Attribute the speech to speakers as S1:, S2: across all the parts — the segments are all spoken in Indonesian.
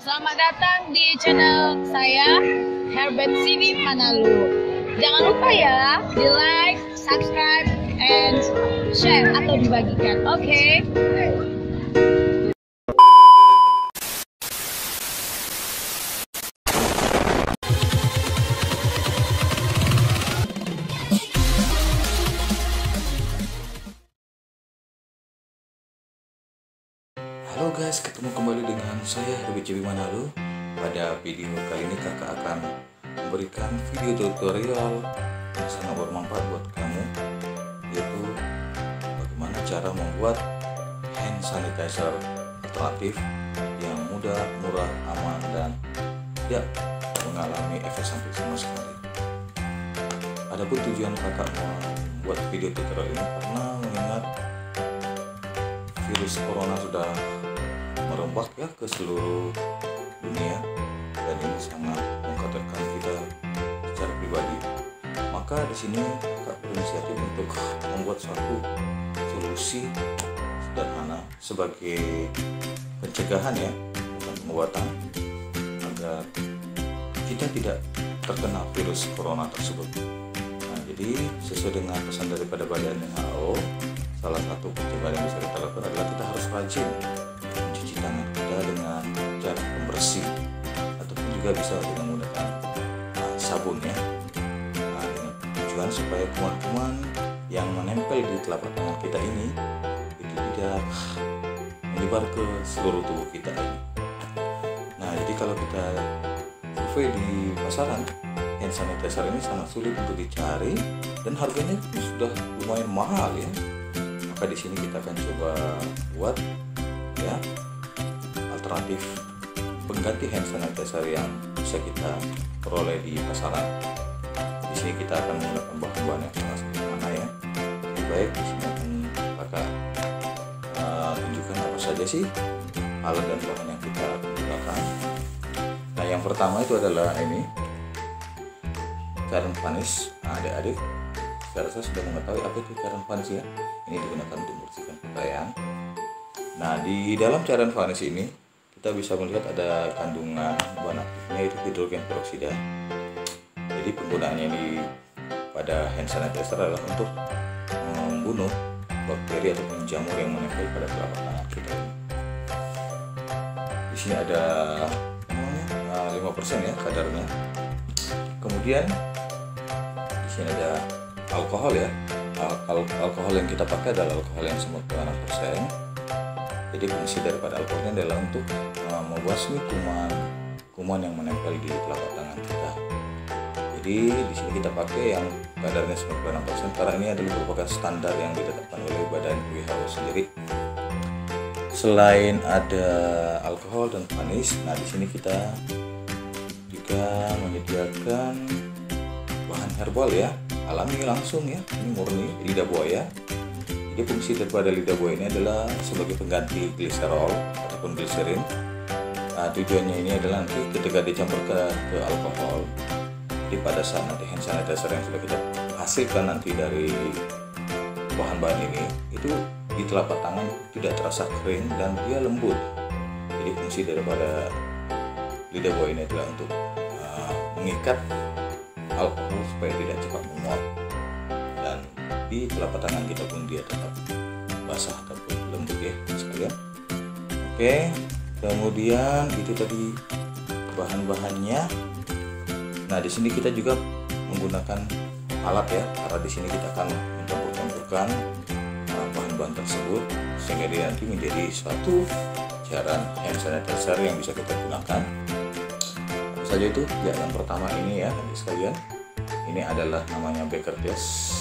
S1: Selamat datang di channel saya, Herbert CV Manalu. Jangan lupa ya, di like, subscribe, and share atau dibagikan. Oke?
S2: Halo guys, ketemu kembali dengan saya Herbert CV Manalu. Pada video kali ini kakak akan memberikan video tutorial yang sangat bermanfaat buat kamu, yaitu bagaimana cara membuat hand sanitizer alternatif yang mudah, murah, aman, dan tidak mengalami efek samping sama sekali. Adapun tujuan kakak membuat video tutorial ini karena mengingat virus corona sudah merebak ya ke seluruh dunia, dan ini sangat mengkhawatirkan kita secara pribadi. Maka di sini kakak berinisiatif untuk membuat suatu solusi sederhana sebagai pencegahan ya, bukan pengobatan, agar kita tidak terkena virus corona tersebut. Nah, jadi sesuai dengan pesan daripada Badan WHO, salah satu pencegahan yang bisa kita lakukan adalah kita harus rajin mencuci tangan kita dengan cara pembersih, ataupun juga bisa dengan menggunakan sabun ya. Nah, dengan tujuan supaya kuman-kuman yang menempel di telapak tangan kita ini itu tidak menyebar ke seluruh tubuh kita ini. Nah, jadi kalau kita survei di pasaran, hand sanitizer ini sangat sulit untuk dicari dan harganya sudah lumayan mahal ya. Maka di sini kita akan coba buat ya alternatif pengganti hand sanitizer yang bisa kita peroleh di pasaran. Di sini kita akan menggunakan bahan-bahan yang sangat sederhana ya. Baik, di sini akan kakak tunjukkan apa saja sih alat dan bahan yang kita gunakan. Nah, yang pertama itu adalah ini cairan panis. Nah, adik-adik saya rasa sudah mengetahui apa itu cairan panis ya. Ini digunakan untuk membersihkan pakaian. Nah, di dalam cairan panis ini kita bisa melihat ada kandungan bahan aktifnya, yaitu hidrogen peroksida. Jadi penggunaannya di pada hand sanitizer adalah untuk membunuh bakteri ataupun jamur yang menempel pada telapak tangan kita. Di sini ada 5% ya kadarnya. Kemudian di sini ada alkohol ya. Alkohol yang kita pakai adalah alkohol yang 96%. Jadi fungsi daripada alkoholnya adalah untuk membasmi kuman yang menempel di telapak tangan kita. Jadi di sini kita pakai yang kadarnya 96% karena ini adalah merupakan standar yang ditetapkan oleh Badan WHO sendiri. Selain ada alkohol dan panis, nah di sini kita juga menyediakan bahan herbal ya, alami langsung ya, ini murni lidah buaya. Jadi fungsi daripada lidah buaya ini adalah sebagai pengganti gliserol ataupun gliserin. Nah, tujuannya ini adalah nanti ketika dicampur ke alkohol, jadi pada saat nanti hand sanitizer yang sudah kita hasilkan nanti dari bahan-bahan ini, itu di telapak tangan tidak terasa kering dan dia lembut. Jadi fungsi daripada lidah buaya ini adalah untuk mengikat alkohol supaya tidak cepat menguap, dan di telapak tangan kita pun dia tetap basah ataupun lembut ya sekalian. Oke, kemudian itu tadi bahan-bahannya. Nah, di sini kita juga menggunakan alat ya, karena di sini kita akan mencampur-campurkan bahan-bahan tersebut sehingga dia nanti menjadi suatu cairan hand sanitizer yang bisa kita gunakan. Apa saja itu? Ya, yang pertama ini ya adik sekalian, ini adalah namanya beker glass.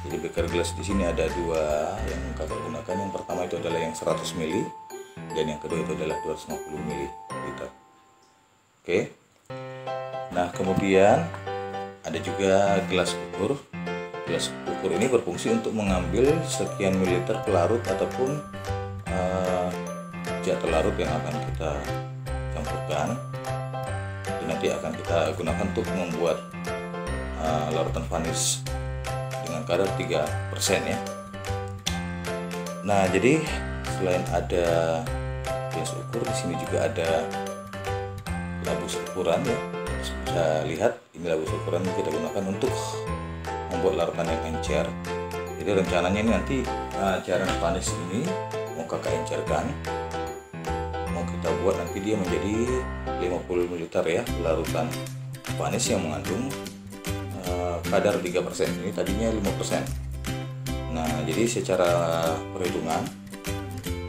S2: Jadi beker glass di sini ada dua yang kakak gunakan. Yang pertama itu adalah yang 100 ml dan yang kedua itu adalah 250 ml. Oke. Nah, kemudian ada juga gelas ukur. Gelas ukur ini berfungsi untuk mengambil sekian mililiter pelarut ataupun zat larut yang akan kita campurkan. Dan nanti akan kita gunakan untuk membuat larutan vanis dengan kadar 3% ya. Nah, jadi selain ada gelas ukur, di sini juga ada labu syukuran ya. Bisa lihat ini labu syukuran kita gunakan untuk membuat larutan yang encer. Jadi rencananya ini nanti cairan panis ini mau kakak encerkan, mau kita buat nanti dia menjadi 50 ml ya, larutan panis yang mengandung kadar 3%. Ini tadinya 5%. Nah, jadi secara perhitungan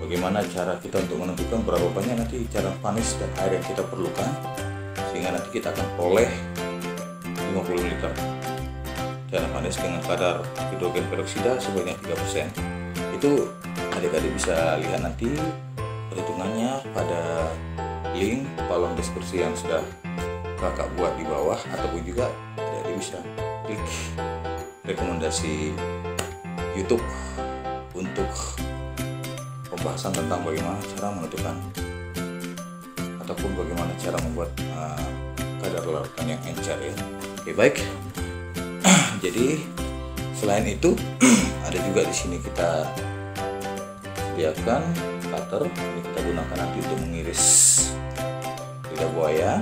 S2: bagaimana cara kita untuk menentukan berapa banyak nanti cairan panis dan air yang kita perlukan, sehingga nanti kita akan peroleh 50 ml cairan panis dengan kadar hidrogen peroksida sebanyak 3%. Itu adik-adik bisa lihat nanti perhitungannya pada link kolom deskripsi yang sudah kakak buat di bawah, ataupun juga adik-adik bisa klik rekomendasi YouTube untuk pembahasan tentang bagaimana cara menentukan ataupun bagaimana cara membuat kadar larutan yang encer ya. Oke, baik. Jadi selain itu ada juga di sini kita sediakan cutter. Ini kita gunakan nanti untuk mengiris lidah buaya.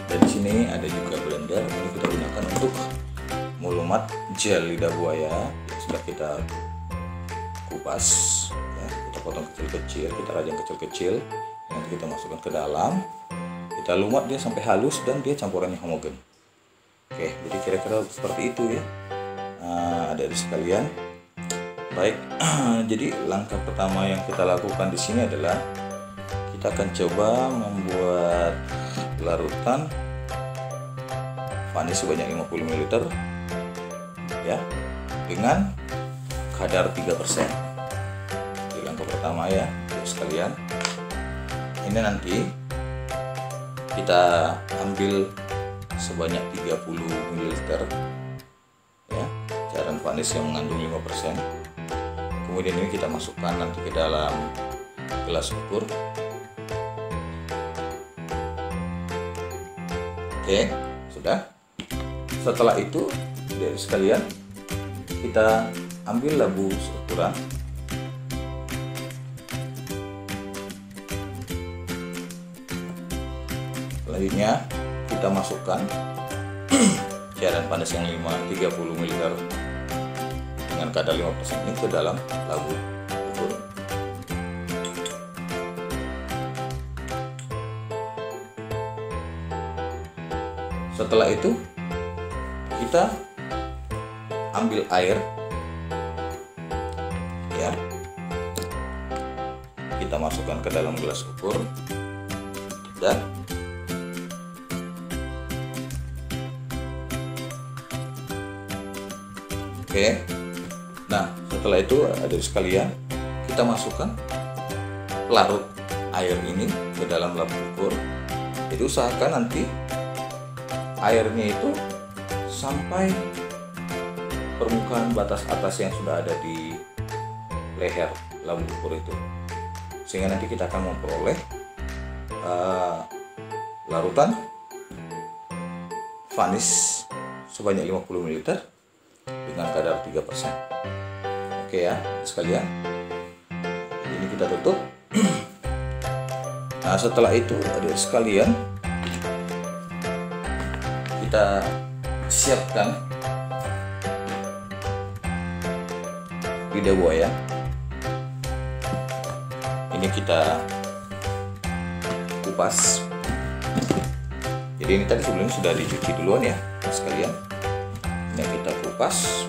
S2: Dan di sini ada juga blender. Ini kita gunakan untuk melumat gel lidah buaya yang sudah kita kupas ya. Kita potong kecil-kecil, kita rajang kecil-kecil, nanti kita masukkan ke dalam, kita lumat dia sampai halus dan dia campurannya homogen. Oke, jadi kira-kira seperti itu ya. Adik-adik sekalian, baik. Jadi langkah pertama yang kita lakukan di sini adalah kita akan coba membuat larutan vanis sebanyak 50 ml ya, dengan kadar 3%. Jadi langkah pertama ya, adik sekalian. Ini nanti kita ambil sebanyak 30 ml ya, cairan vanis yang mengandung 5%. Kemudian ini kita masukkan nanti ke dalam gelas ukur. Oke, sudah. Setelah itu dari sekalian kita ambil labu ukuran. Selanjutnya kita masukkan cairan panas yang 30 ml dengan kadar 5% ini ke dalam labu ukur. Setelah itu kita ambil air ya, kita masukkan ke dalam gelas ukur dan oke. Nah, setelah itu adik sekalian, kita masukkan larut air ini ke dalam labu ukur. Jadi usahakan nanti airnya itu sampai permukaan batas atas yang sudah ada di leher labu ukur itu, sehingga nanti kita akan memperoleh larutan vanis sebanyak 50 ml dengan kadar 3%. Oke ya sekalian, ini kita tutup. Nah, setelah itu adik sekalian, kita siapkan lidah buaya. Ini kita kupas. Jadi ini tadi sebelumnya sudah dicuci duluan ya sekalian. Ini kita kupas.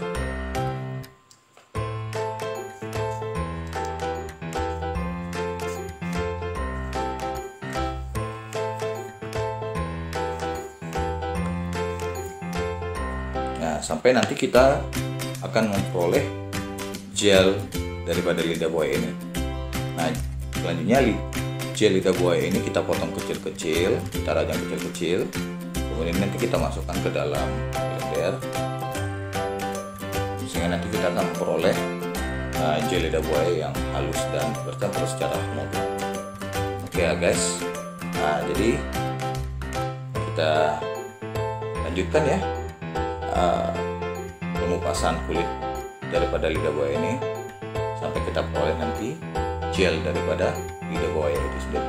S2: Nah, sampai nanti kita akan memperoleh gel daripada lidah buaya ini. Nah, selanjutnya gel lidah buaya ini kita potong kecil-kecil, kita rajang kecil-kecil, kemudian nanti kita masukkan ke dalam blender, sehingga nanti kita akan memperoleh gel lidah buaya yang halus dan bercampur secara homogen. Oke ya guys, nah jadi kita lanjutkan ya pengupasan kulit daripada lidah buaya ini sampai kita peroleh nanti gel daripada lidah buaya itu sendiri.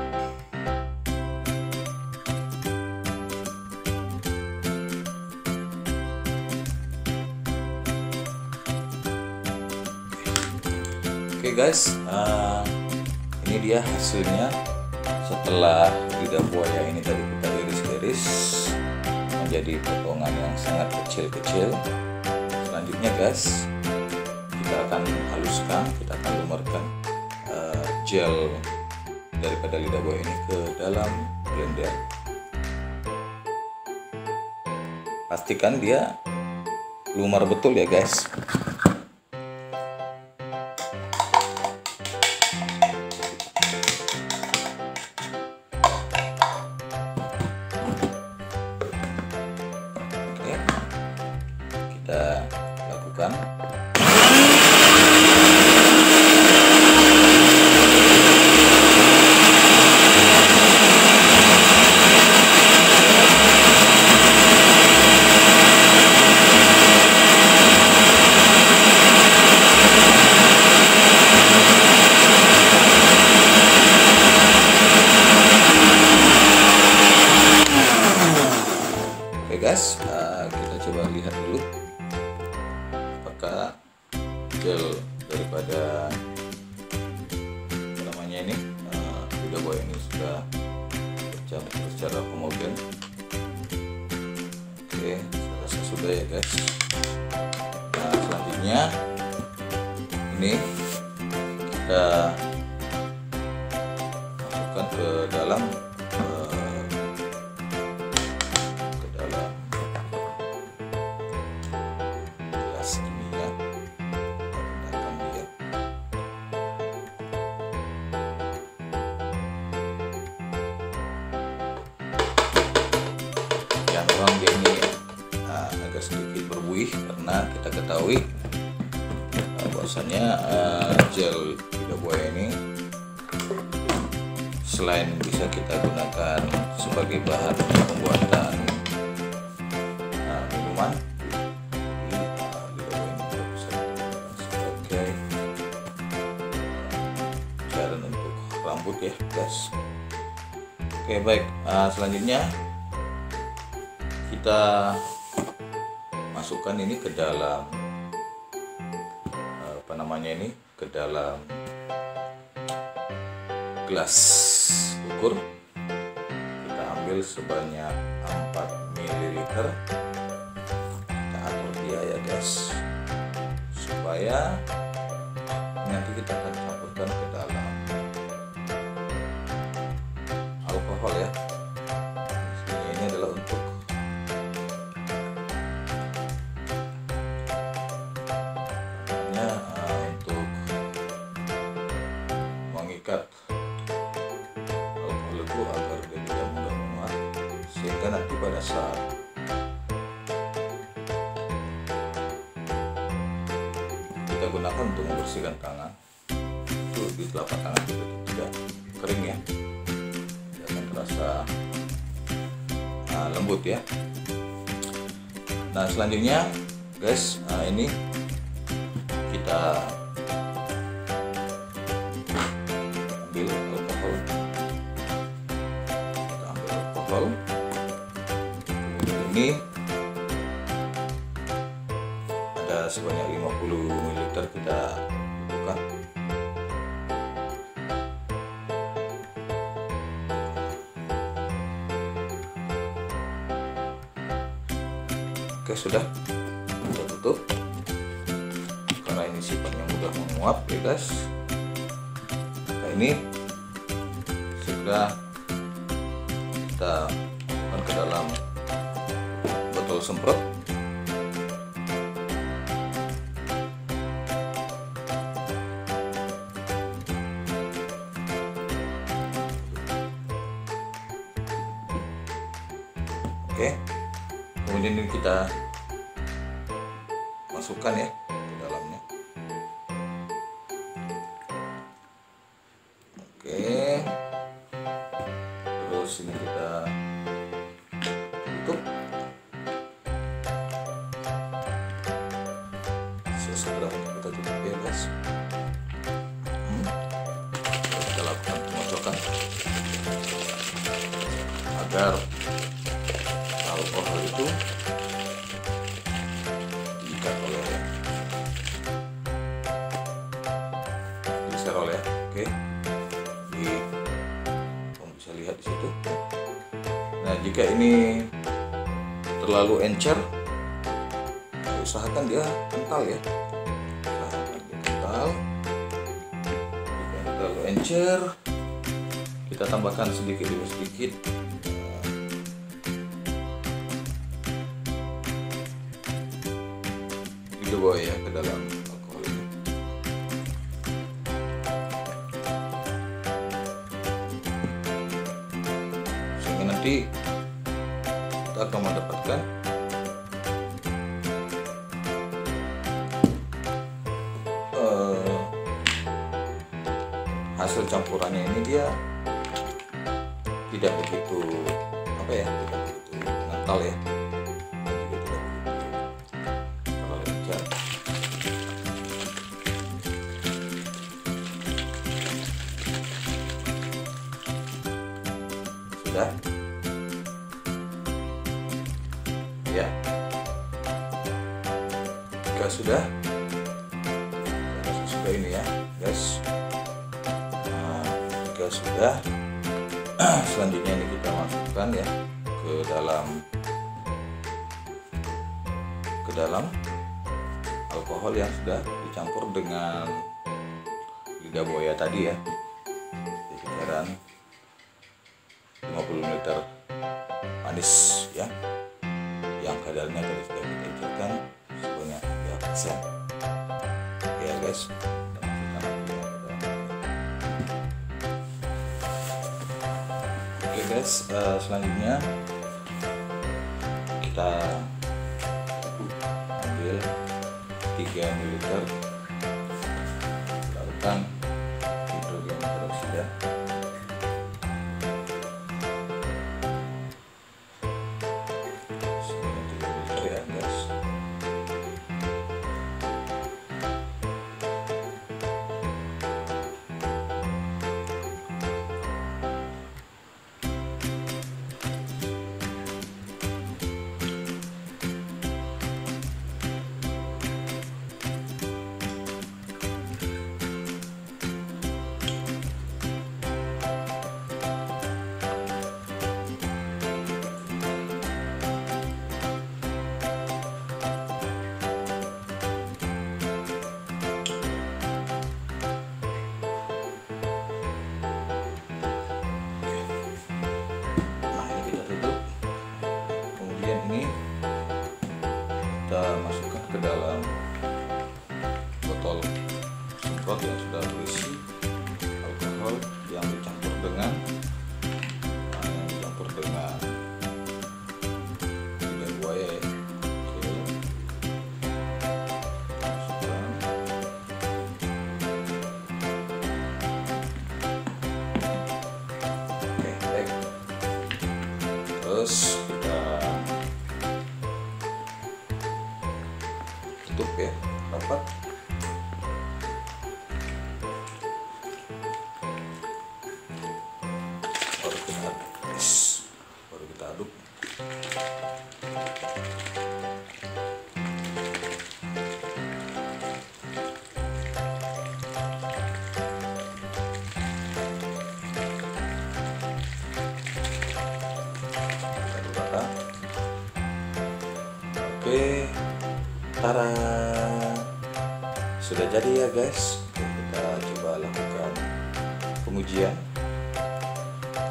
S2: Oke guys, ini dia hasilnya setelah lidah buaya ini tadi kita iris-iris menjadi potongan yang sangat kecil-kecil. Selanjutnya guys, kita akan haluskan, kita akan lumerkan gel daripada lidah buaya ini ke dalam blender. Pastikan dia lumar betul ya guys. Oke, kita lakukan. Guys, kita coba lihat dulu apakah gel daripada ini lidah buaya ini sudah bercampur secara homogen. Oke, saya rasa sudah ya guys. Nah, selanjutnya ini kita masukkan ke dalam ruang dia ini agak sedikit berbuih karena kita ketahui bahwasanya gel lidah buaya ini selain bisa kita gunakan sebagai bahan pembuatan minuman, lidah buaya ini juga bisa digunakan sebagai cairan untuk rambut ya guys. Oke baik, selanjutnya kita masukkan ini ke dalam ke dalam gelas ukur. Kita ambil sebanyak 4 ml. Kita atur dia ya guys, supaya nanti kita akan campurkan ke dalam alkohol ya. Ini adalah untuk mengikat alkohol itu agar dia tidak mudah menguap, sehingga nanti pada saat kita gunakan untuk membersihkan tangan itu di telapak tangan kita tidak kering ya, tidak akan terasa lembut ya. Nah selanjutnya guys, ini kita ambil alkohol. Ini ada sebanyak 50 ml kita buka. Oke sudah, kita tutup karena ini sifatnya mudah menguap ya guys. Nah ini sudah kita masukkan ke dalam botol semprot. Oke, kemudian ini kita masukkan ya ke dalamnya. Oke, terus ini kita tutup. Segera kita tutup ya guys. Kita lakukan pengocokan agar alkohol itu diikat oleh lihat di situ. Nah, jika ini terlalu encer, usahakan dia kental ya. Usahakan dia kental. Jika terlalu encer, kita tambahkan sedikit demi sedikit. Lidah buaya ke dalam alkohol ini. Sehingga nanti kita akan mendapatkan hasil campurannya ini dia tidak begitu tidak begitu kental ya, terlalu encer. Sudah ya, jika sudah ini ya guys. Jika sudah, selanjutnya ini kita masukkan ya ke dalam alkohol yang sudah dicampur dengan lidah buaya tadi ya, di kisaran 50 ml manis ya, yang kadarnya tadi sudah kita ejirkan sebanyak 3%. Oke ya guys, guys, selanjutnya kita ambil 3 ml larutan hidrogen peroksida. Sebanyak 3 ml ya guys. Kita masukkan ke dalam botol semprot yang sudah berisi alkohol yang dicampur dengan lidah buaya ya. Oke. Masukkan. Oke, baik. Terus kita tutup ya rapat. Baru kita aduk. Aduk rata. Oke. Tara, sudah jadi ya guys. Kita coba lakukan pengujian. Kita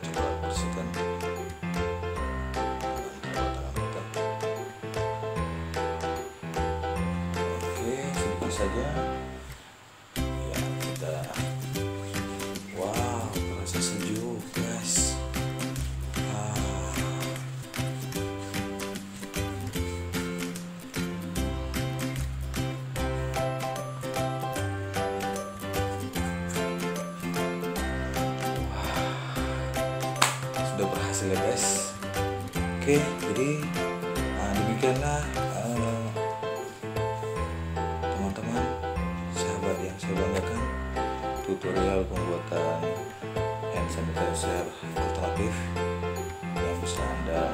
S2: coba bersihkan tangan kita. Oke, sedikit saja. Ya, kita sejuk guys. Sudah berhasil ya guys. Oke, jadi demikianlah teman-teman, sahabat yang saya banggakan, tutorial pembuatan hand sanitizer alternatif yang bisa Anda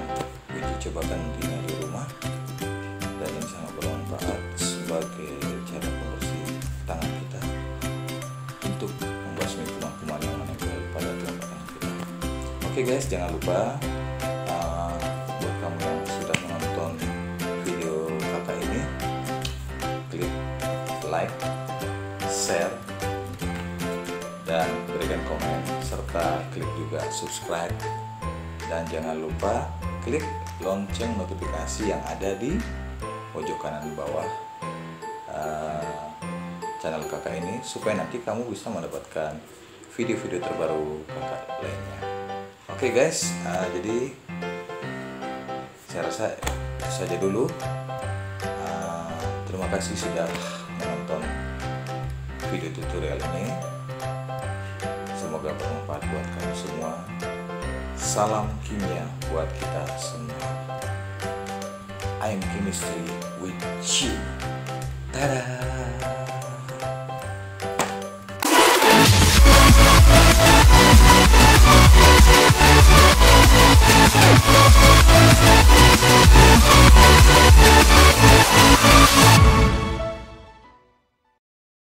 S2: uji cobakan di rumah dan yang sangat bermanfaat. sebagai cara pembersih tangan kita untuk membasmi kuman-kuman yang menempel pada telapak tangan kita. Oke guys, jangan lupa buat kamu yang sudah menonton video kakak ini, klik like, share, dan berikan komen, serta klik juga subscribe, dan jangan lupa klik lonceng notifikasi yang ada di pojok kanan bawah channel kakak ini, supaya nanti kamu bisa mendapatkan video-video terbaru kakak lainnya. Oke guys, jadi saya rasa itu saja dulu. Terima kasih sudah menonton video tutorial ini. Semoga bermanfaat buat kamu semua. Salam kimia buat kita semua. I'm chemistry with you. Tada!